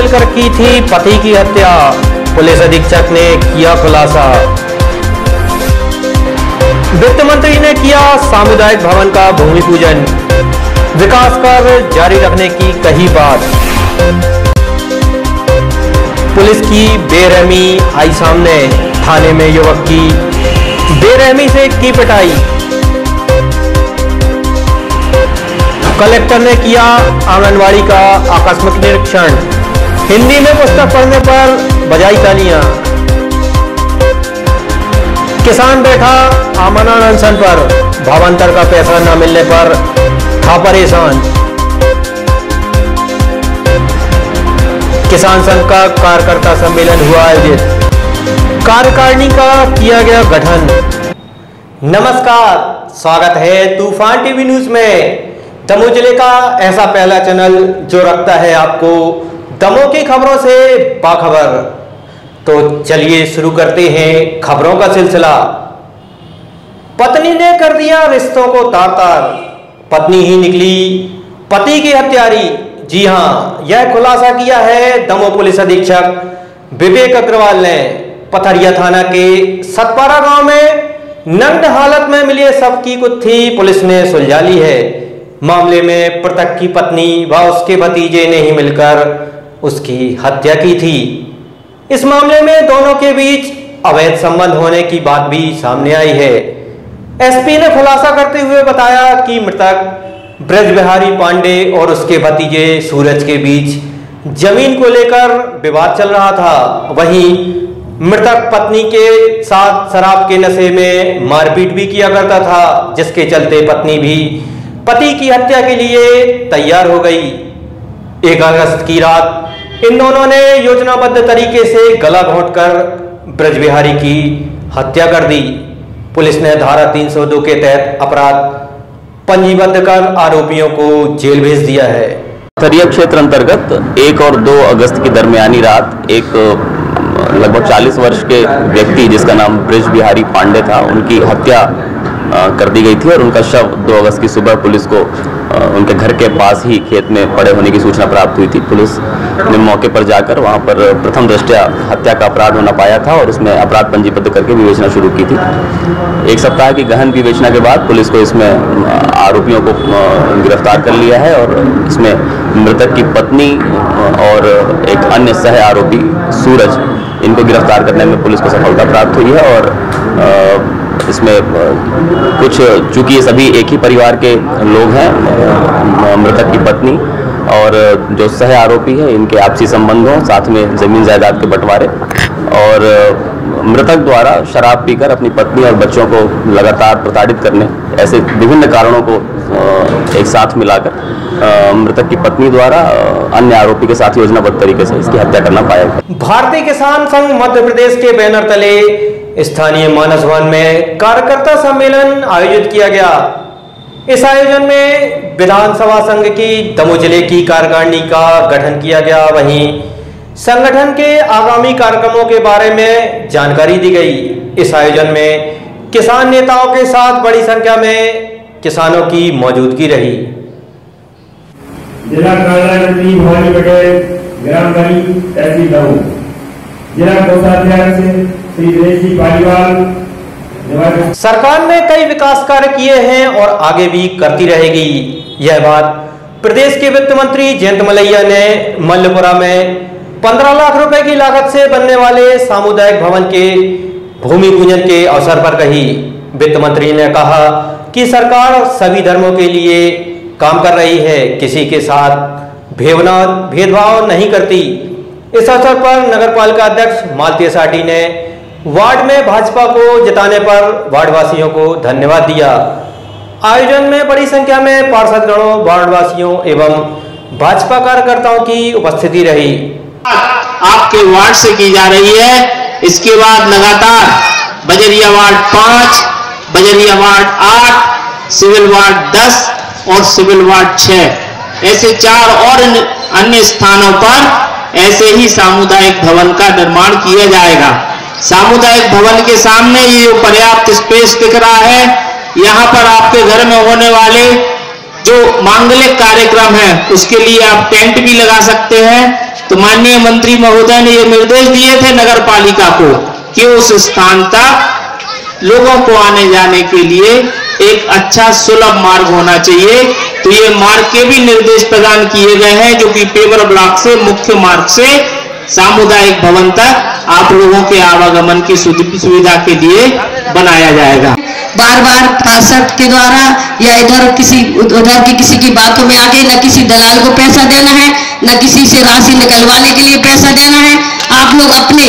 मिलकर की थी पति की हत्या, पुलिस अधीक्षक ने किया खुलासा। वित्त मंत्री ने किया सामुदायिक भवन का भूमि पूजन, विकास कार्य जारी रखने की कही बात। पुलिस की बेरहमी आई सामने, थाने में युवक की बेरहमी से की पिटाई। कलेक्टर ने किया आंगनवाड़ी का आकस्मिक निरीक्षण, हिंदी में पुस्तक पढ़ने पर बजाई तालियां। किसान बैठा आमरण अनशन पर, भावांतर का पैसा न मिलने पर था परेशान। किसान संघ का कार्यकर्ता सम्मेलन हुआ आयोजित, कार्यकारिणी का किया गया गठन। नमस्कार, स्वागत है तूफान टीवी न्यूज में। दमोह जिले का ऐसा पहला चैनल जो रखता है आपको दमोह की खबरों से बाखबर। तो चलिए शुरू करते हैं खबरों का सिलसिला। पत्नी ने कर दिया रिश्तों को तार तार, पत्नी ही निकली पति की हत्यारी। जी हां, यह खुलासा किया है दमोह पुलिस अधीक्षक विवेक अग्रवाल ने। पथरिया थाना के सतपारा गांव में नग्न हालत में मिली शव की गुत्थी पुलिस ने सुलझा ली है। मामले में मृतक की पत्नी व उसके भतीजे ने ही मिलकर उसकी हत्या की थी। इस मामले में दोनों के बीच अवैध संबंध होने की बात भी सामने आई है। एसपी ने खुलासा करते हुए बताया कि मृतक ब्रज बिहारी पांडे और उसके भतीजे सूरज के बीच जमीन को लेकर विवाद चल रहा था। वहीं मृतक पत्नी के साथ शराब के नशे में मारपीट भी किया करता था, जिसके चलते पत्नी भी पति की हत्या के लिए तैयार हो गई। 1 अगस्त की रात इन दोनों ने योजनाबद्ध तरीके से गला घोंटकर ब्रज बिहारी की हत्या कर दी। पुलिस ने धारा 302 के तहत अपराध पंजीबद्ध कर आरोपियों को जेल भेज दिया है। पथरिया क्षेत्र अंतर्गत 1 और 2 अगस्त की दरमियानी रात एक लगभग 40 वर्ष के व्यक्ति जिसका नाम ब्रज बिहारी पांडे था, उनकी हत्या कर दी गई थी और उनका शव 2 अगस्त की सुबह पुलिस को उनके घर के पास ही खेत में पड़े होने की सूचना प्राप्त हुई थी। पुलिस ने मौके पर जाकर वहां पर प्रथम दृष्टया हत्या का अपराध होना पाया था और उसमें अपराध पंजीबद्ध करके विवेचना शुरू की थी। 1 सप्ताह की गहन विवेचना के बाद पुलिस को इसमें आरोपियों को गिरफ्तार कर लिया है और इसमें मृतक की पत्नी और एक अन्य सह आरोपी सूरज, इनको गिरफ्तार करने में पुलिस को सफलता प्राप्त हुई है। और इसमें कुछ, चूंकि ये सभी एक ही परिवार के लोग हैं, मृतक की पत्नी और जो सह आरोपी है, इनके आपसी संबंधों, साथ में जमीन जायदाद के बंटवारे और मृतक द्वारा शराब पीकर अपनी पत्नी और बच्चों को लगातार प्रताड़ित करने, ऐसे विभिन्न कारणों को एक साथ मिलाकर मृतक की पत्नी द्वारा अन्य आरोपी के साथ योजनाबद्ध तरीके से इसकी हत्या करना पाया गया। भारतीय किसान संघ मध्य प्रदेश के बैनर तले स्थानीय मानस भवन में कार्यकर्ता सम्मेलन आयोजित किया गया। इस आयोजन में विधानसभा संघ की दमोह जिले की कार्यकारिणी का गठन किया गया। वहीं संगठन के आगामी कार्यक्रमों के बारे में जानकारी दी गई। इस आयोजन में किसान नेताओं के साथ बड़ी संख्या में किसानों की मौजूदगी रही। जिला कार्यालय भवानी पटेल, ग्राम बनी, तहसील दमोह, जिला कोषाध्यक्ष श्री दिनेश जी पालीवाल। सरकार ने कई विकास कार्य किए हैं और आगे भी करती रहेगी। यह बात प्रदेश के वित्त मंत्री जयंत मलैया ने मल्लपुरा में 15 लाख रुपए की लागत से बनने वाले सामुदायिक भवन के भूमि पूजन के अवसर पर कही। वित्त मंत्री ने कहा कि सरकार सभी धर्मों के लिए काम कर रही है, किसी के साथ भेदभाव नहीं करती। इस अवसर पर नगरपालिका अध्यक्ष मालतीय साठी ने वार्ड में भाजपा को जिताने पर वार्डवासियों को धन्यवाद दिया। आयोजन में बड़ी संख्या में पार्षदगणों, वार्डवासियों एवं भाजपा कार्यकर्ताओं की उपस्थिति रही। आपके वार्ड से की जा रही है। इसके बाद लगातार बजरिया वार्ड 5, बजरिया वार्ड 8, सिविल वार्ड 10 और सिविल वार्ड 6, ऐसे 4 और अन्य स्थानों पर ऐसे ही सामुदायिक भवन का निर्माण किया जाएगा। सामुदायिक भवन के सामने ये जो पर्याप्त स्पेस दिख रहा है, यहाँ पर आपके घर में होने वाले जो मांगलिक कार्यक्रम है उसके लिए आप टेंट भी लगा सकते हैं। तो माननीय मंत्री महोदय ने ये निर्देश दिए थे नगर पालिका को कि उस स्थान तक लोगों को आने जाने के लिए एक अच्छा सुलभ मार्ग होना चाहिए। तो ये मार्ग के भी निर्देश प्रदान किए गए हैं, जो कि पेवर ब्लॉक से मुख्य मार्ग से सामुदायिक भवन तक आप लोगों के आवागमन की सुविधा के लिए बनाया जाएगा। बार बार पार्षद के द्वारा या इधर उधर की किसी की बातों में आके न किसी दलाल को पैसा देना है, न किसी से राशि निकलवाने के लिए पैसा देना है। आप लोग अपने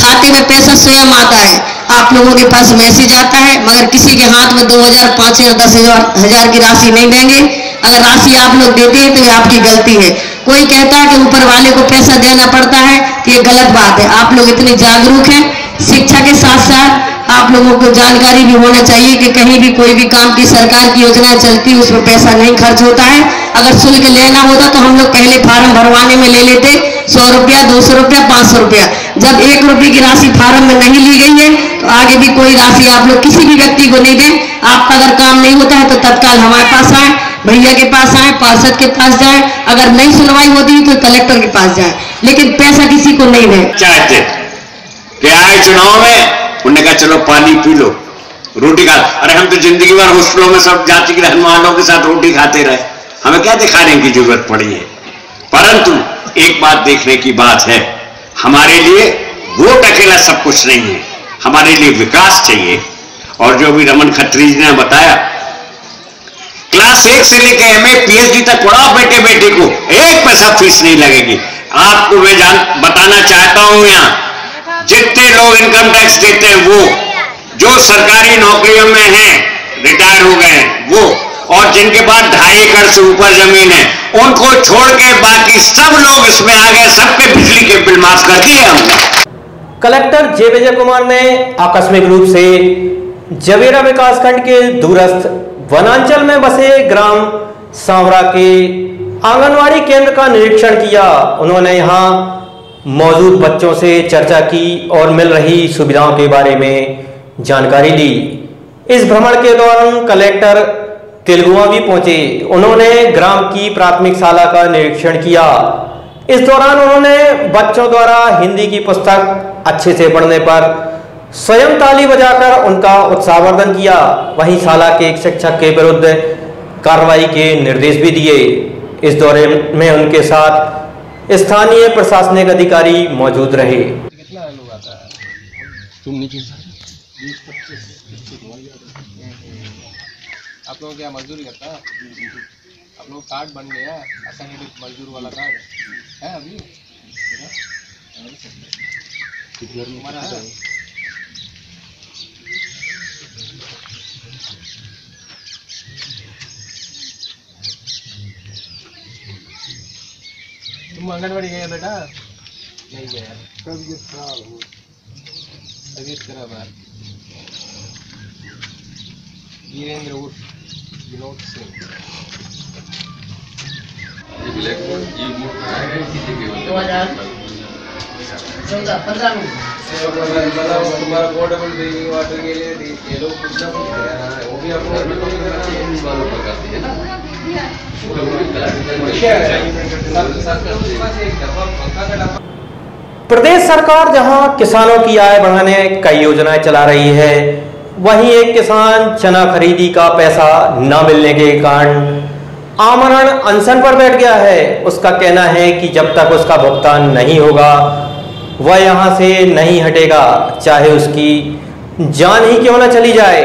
खाते में पैसा स्वयं आता है, आप लोगों के पास मैसेज आता है, मगर किसी के हाथ में 2000, 5000, 10,000 की राशि नहीं देंगे। अगर राशि आप लोग देते हैं तो ये आपकी गलती है। कोई कहता है कि ऊपर वाले को पैसा देना पड़ता है, तो ये गलत बात है। आप लोग इतने जागरूक हैं, शिक्षा के साथ साथ आप लोगों को जानकारी भी होना चाहिए कि कहीं भी कोई भी काम की सरकार की योजना चलती है उसमें पैसा नहीं खर्च होता है। अगर शुल्क लेना होता तो हम लोग पहले फार्म भरवाने में ले लेते 100 रुपया, 200 रुपया, 500 रुपया। जब 1 रुपये की राशि फार्म में नहीं ली गई है तो आगे भी कोई राशि आप लोग किसी भी व्यक्ति को नहीं दें। आपका अगर काम नहीं होता है तो तत्काल हमारे पास आए, भैया के पास आए, पार्षद के पास जाए। अगर नहीं सुनवाई होती तो कलेक्टर के पास जाए, लेकिन पैसा किसी को नहीं दें। चाहते कि आए चुनाव में उन्होंने कहा चलो पानी पी लो, रोटी खा। अरे हम तो जिंदगी भर होस्टलों में सब जाति के रहने वालों के साथ रोटी खाते रहे, हमें क्या दिखाने की जरूरत पड़ी है। परंतु एक बात देखने की बात है, हमारे लिए वोट अकेला सब कुछ नहीं है, हमारे लिए विकास चाहिए। और जो भी रमन खत्री जी ने बताया, क्लास 1 से लेकर MA PhD तक पढ़ाओ बेटे बेटी को, 1 पैसा फीस नहीं लगेगी। आपको मैं बताना चाहता हूं, यहाँ जितने लोग इनकम टैक्स देते हैं वो, जो सरकारी नौकरियों में हैं, रिटायर हो गए हैं वो, और जिनके पास 2.5 एकड़ से ऊपर जमीन है, उनको छोड़ के बाकी सब लोग इसमें आ गए। सबके बिजली के बिल माफ कर दिए हमने। कलेक्टर जे विजय कुमार ने आकस्मिक रूप से जवेरा विकासखंड के दूरस्थ वनांचल में बसे ग्राम सांवरा के आंगनवाड़ी केंद्र का निरीक्षण किया। उन्होंने यहां मौजूद बच्चों से चर्चा की और मिल रही सुविधाओं के बारे में जानकारी ली। इस भ्रमण के दौरान कलेक्टर तिलगुआ भी पहुंचे। उन्होंने ग्राम की प्राथमिक शाला का निरीक्षण किया। इस दौरान उन्होंने बच्चों द्वारा हिंदी की पुस्तक अच्छे से पढ़ने पर स्वयं ताली बजाकर उनका उत्साहवर्धन किया। वहीं शाला के एक शिक्षक के विरुद्ध कार्रवाई के निर्देश भी दिए। इस दौरे में उनके साथ स्थानीय प्रशासनिक अधिकारी मौजूद रहे। कितना लोग आता है? तुम नीचे 20-25 आप लोग क्या मजदूरी करता है? आप लोग कार्ड बन गया असंगठित मजदूर वाला कार्ड है अभी हमारा है। तुम आंगनवाड़ी गए बेटा? नहीं गया, तबीयत खराब है। वीरेंद्र उर्फ विनोद सिंह। ये ब्लैक बोर्ड ये मोड आएगा इसी जगह 2014-15 में तुम्हारा पोर्टेबल ड्रिंकिंग वाटर के लिए ये लोग कुछ ना कुछ दे रहा है, वो भी अपने वालों पर करती है ना। प्रदेश सरकार जहां किसानों की आय बढ़ाने कई योजनाएं चला रही है, वहीं एक किसान चना खरीदी का पैसा न मिलने के कारण आमरण अनशन पर बैठ गया है। उसका कहना है कि जब तक उसका भुगतान नहीं होगा वह यहां से नहीं हटेगा, चाहे उसकी जान ही क्यों न चली जाए।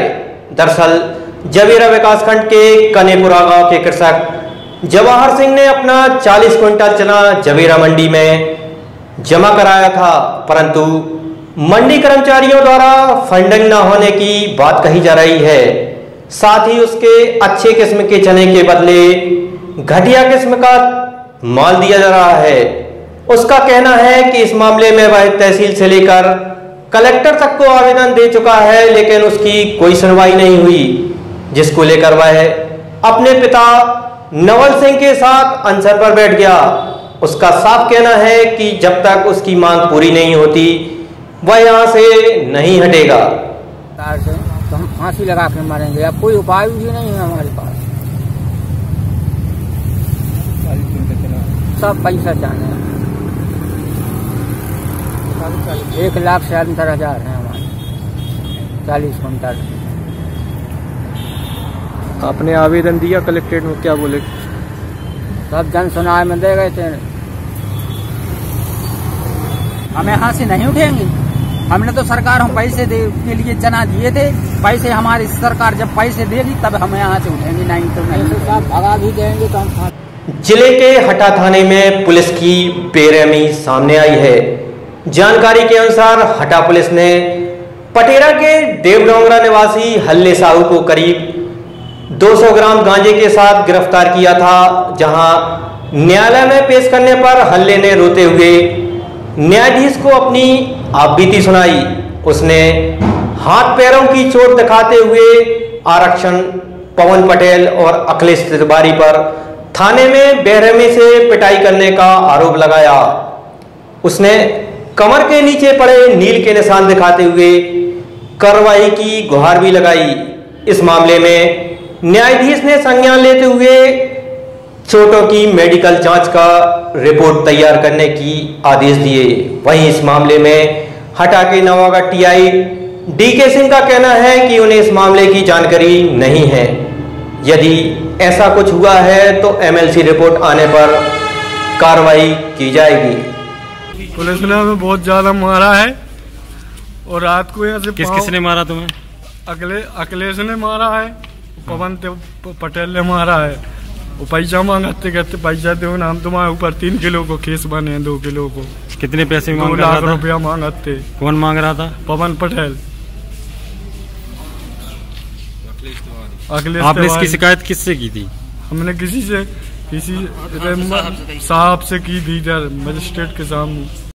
दरअसल जवेरा विकासखंड के कनेपुरा गांव के कृषक जवाहर सिंह ने अपना 40 क्विंटल चना जवेरा मंडी में जमा कराया था, परंतु मंडी कर्मचारियों द्वारा फंडिंग न होने की बात कही जा रही है। साथ ही उसके अच्छे किस्म के चने के बदले घटिया किस्म का माल दिया जा रहा है। उसका कहना है कि इस मामले में वह तहसील से लेकर कलेक्टर तक को आवेदन दे चुका है, लेकिन उसकी कोई सुनवाई नहीं हुई, जिसको लेकर वह अपने पिता नवल सिंह के साथ अनशन पर बैठ गया। उसका साफ कहना है कि जब तक उसकी मांग पूरी नहीं होती वह यहाँ से नहीं हटेगा। तो हम फांसी लगा के मारेंगे, अब कोई उपाय भी नहीं है हमारे पास। सब पैसा चाहने 1,70,000 है हमारे, 40 कुंटल। आपने आवेदन दिया कलेक्ट्रेट में, क्या बोले? सब जन सुनाए में दे गए थे। हम यहाँ से नहीं उठेंगे। हमने तो सरकार हम पैसे दे के लिए जना दिए थे, पैसे हमारी सरकार जब पैसे देगी तब हम यहाँ से उठेंगे, नहीं तो नहीं। साहब भगा भी देंगे तो हम। जिले के हटा थाने में पुलिस की बेरहमी सामने आई है। जानकारी के अनुसार हटा पुलिस ने पटेरा के देवडोंगरा निवासी हल्ले साहू को करीब 200 ग्राम गांजे के साथ गिरफ्तार किया था, जहां न्यायालय में पेश करने पर हल्ले ने रोते हुए न्यायाधीश को अपनी आपबीती सुनाई। उसने हाथ पैरों की चोट दिखाते हुए आरक्षण पवन पटेल और अखिलेश तिवारी पर थाने में बेरहमी से पिटाई करने का आरोप लगाया। उसने कमर के नीचे पड़े नील के निशान दिखाते हुए कार्रवाई की गुहार भी लगाई। इस मामले में न्यायाधीश ने संज्ञान लेते हुए चोटों की मेडिकल जांच का रिपोर्ट तैयार करने की आदेश दिए। वहीं इस मामले में हटा के नवागढ़ टीआई डीके सिंह का कहना है कि उन्हें इस मामले की जानकारी नहीं है। यदि ऐसा कुछ हुआ है तो एमएलसी रिपोर्ट आने पर कार्रवाई की जाएगी। पुलिस ने हमें बहुत ज्यादा मारा है और रात को यहाँ से किसने मारा तुम्हें? अखिलेश ने मारा है, पवन पटेल ने मारा है। वो पैसा मांगते कहते पैसा दो ना, हम तुम्हारे ऊपर 3 किलो को केस बने, 2 किलो को। कितने पैसे 2 लाख रुपया मांगते। कौन मांग रहा था? पवन पटेल। आपने इसकी शिकायत किससे की थी? हमने किसी साहब से की थी, इधर मजिस्ट्रेट के सामने।